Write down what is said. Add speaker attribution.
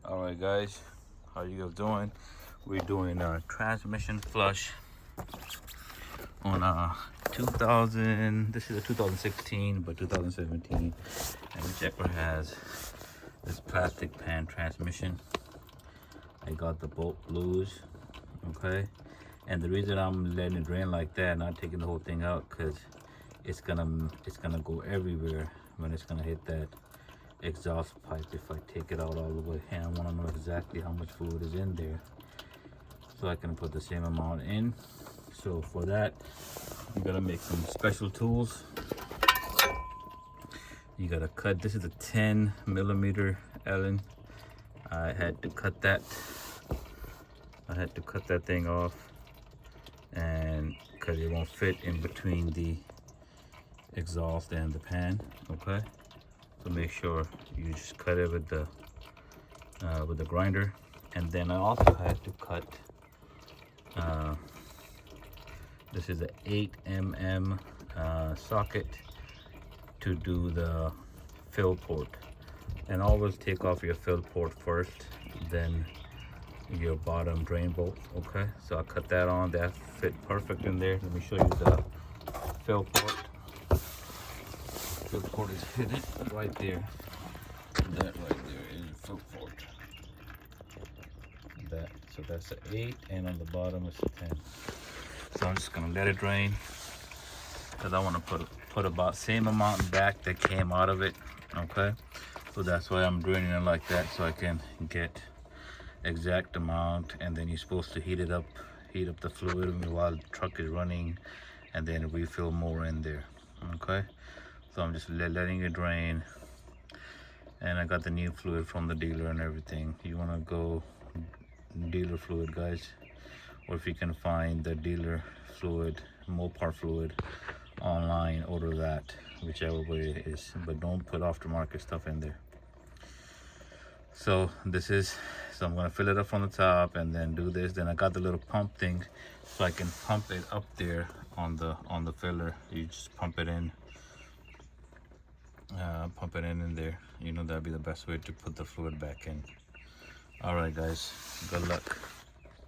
Speaker 1: All right, guys, how you guys doing? We're doing a transmission flush on 2000. This is a 2016, but 2017, and whichever has this plastic pan transmission. I got the bolt blues, okay. And the reason I'm letting it drain like that, not taking the whole thing out, because it's gonna go everywhere when it's gonna hit that exhaust pipe if I take it out all the way. And I want to know exactly how much fluid is in there so I can put the same amount in. So for that, you gotta make some special tools. You gotta cut. This is a 10mm Allen. I had to cut that. I had to cut that thing off, and because it won't fit in between the exhaust and the pan. Okay. So make sure you just cut it with the grinder. And then I also had to cut this is a 8mm socket to do the fill port. And always take off your fill port first, then your bottom drain bolt. Okay, so I cut that on. That fit perfect in there. Let me show you the fill port. Fill port is hidden right there. That right there is the fill port. That, so that's an 8, and on the bottom is a 10. So I'm just gonna let it drain because I want to put about same amount back that came out of it. Okay, so that's why I'm draining it like that, so I can get exact amount. And then you're supposed to heat up the fluid while the truck is running, and then refill more in there. Okay. So I'm just letting it drain, and I got the new fluid from the dealer and everything. You want to go dealer fluid, guys, or if you can find the dealer fluid, Mopar fluid online, order that, whichever way it is, but don't put aftermarket stuff in there. So I'm gonna fill it up from the top and then do this. Then I got the little pump thing, so I can pump it up there on the filler. You just pump it in. Pump it in there. You know, that'd be the best way to put the fluid back in. All right, guys, good luck.